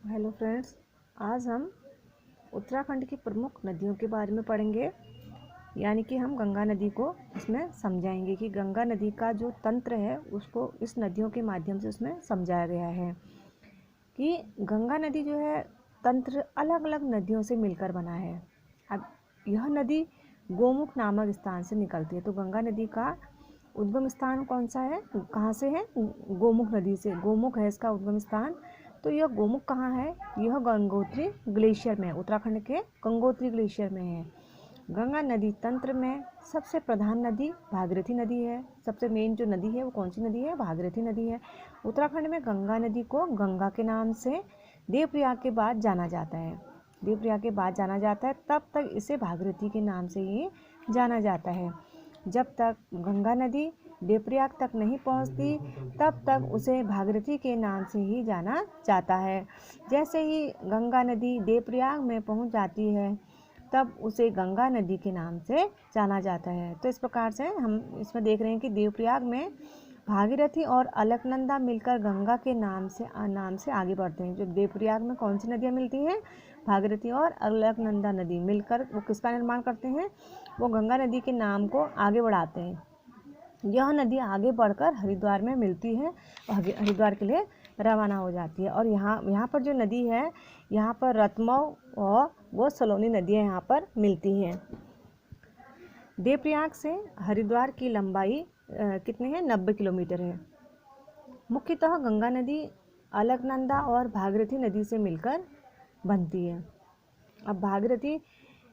Hello friends, आज हम उत्तराखंड की प्रमुख नदियों के बारे में पढ़ेंगे। यानी कि हम गंगा नदी को इसमें समझाएंगे कि गंगा नदी का जो तंत्र है उसको इस नदियों के माध्यम से उसमें समझाया गया है कि गंगा नदी जो है तंत्र अलग अलग नदियों से मिलकर बना है। अब यह नदी गोमुख नामक स्थान से निकलती है। तो गंगा नदी का उद्गम स्थान कौन सा है, कहाँ से है? गोमुख नदी से। गोमुख है इसका उद्गम स्थान। तो यह गोमुख कहाँ है? यह गंगोत्री ग्लेशियर में है, उत्तराखंड के गंगोत्री ग्लेशियर में है। गंगा नदी तंत्र में सबसे प्रधान नदी भागीरथी नदी है। सबसे मेन जो नदी है वो कौन सी नदी है? भागीरथी नदी है। उत्तराखंड में गंगा नदी को गंगा के नाम से देवप्रयाग के बाद जाना जाता है। देवप्रयाग के बाद जाना जाता है, तब तक इसे भागीरथी के नाम से ही जाना जाता है। जब तक गंगा नदी देवप्रयाग तक नहीं पहुंचती तब तक उसे भागीरथी के नाम से ही जाना जाता है। जैसे ही गंगा नदी देवप्रयाग में पहुंच जाती है तब उसे गंगा नदी के नाम से जाना जाता है। तो इस प्रकार से हम इसमें देख रहे हैं कि देवप्रयाग में भागीरथी और अलकनंदा मिलकर गंगा के नाम से आगे बढ़ते हैं। जो देवप्रयाग में कौन सी नदियाँ मिलती हैं? भागीरथी और अलकनंदा नदी मिलकर वो किसका निर्माण करते हैं? वो गंगा नदी के नाम को आगे बढ़ाते हैं। यह नदी आगे बढ़कर हरिद्वार में मिलती है और हरिद्वार के लिए रवाना हो जाती है। और यहाँ पर जो नदी है, यहाँ पर रतमऊ और वो सलोनी नदियाँ यहाँ पर मिलती हैं। देवप्रयाग से हरिद्वार की लंबाई कितनी है? 90 किलोमीटर है। मुख्यतः गंगा नदी अलकनंदा और भागीरथी नदी से मिलकर बनती है। अब भागीरथी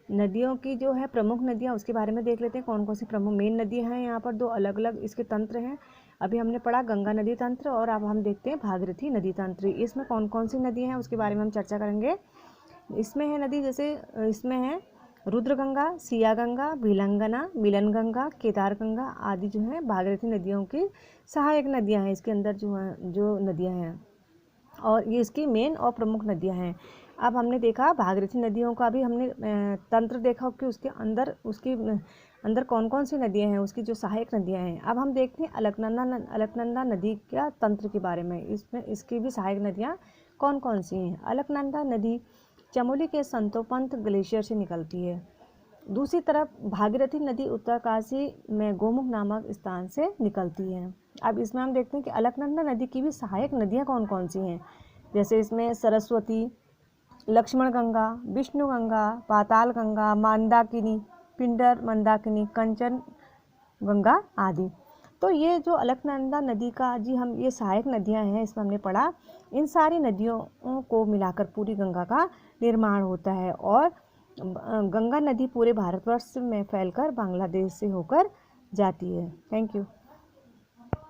नदियों की जो है प्रमुख नदियाँ उसके बारे में देख लेते हैं। कौन कौन सी प्रमुख मेन नदियाँ हैं? यहाँ पर दो अलग अलग इसके तंत्र हैं। अभी हमने पढ़ा गंगा नदी तंत्र और अब हम देखते हैं भागीरथी नदी तंत्र। इसमें कौन कौन सी नदियाँ हैं उसके बारे में हम चर्चा करेंगे। इसमें है नदी, जैसे इसमें है रुद्रगंगा, सिया गंगा, भिलंगना, मिलन गंगा, केदार गंगा आदि जो है भागीरथी नदियों की सहायक नदियाँ हैं। इसके अंदर जो नदियाँ हैं और ये इसकी मेन और प्रमुख नदियाँ हैं। अब हमने देखा भागीरथी नदियों का भी हमने तंत्र देखा कि उसके अंदर कौन कौन सी नदियाँ हैं, उसकी जो सहायक नदियाँ हैं। अब हम देखते हैं अलकनंदा नदी का तंत्र के बारे में। इसमें इसकी भी सहायक नदियाँ कौन कौन सी हैं? अलकनंदा नदी चमोली के संतोपंत ग्लेशियर से निकलती है। दूसरी तरफ भागीरथी नदी उत्तरकाशी में गोमुख नामक स्थान से निकलती है। अब इसमें हम देखते हैं कि अलकनंदा नदी की भी सहायक नदियाँ कौन कौन सी हैं। जैसे इसमें सरस्वती, लक्ष्मण गंगा, विष्णु गंगा, पाताल गंगा, मंदाकिनी, पिंडर मंदाकिनी, कंचन गंगा आदि। तो ये जो अलकनंदा नदी का हम ये सहायक नदियाँ हैं, इसमें हमने पढ़ा इन सारी नदियों को मिलाकर पूरी गंगा का निर्माण होता है। और गंगा नदी पूरे भारतवर्ष में फैलकर बांग्लादेश से होकर जाती है। Thank you.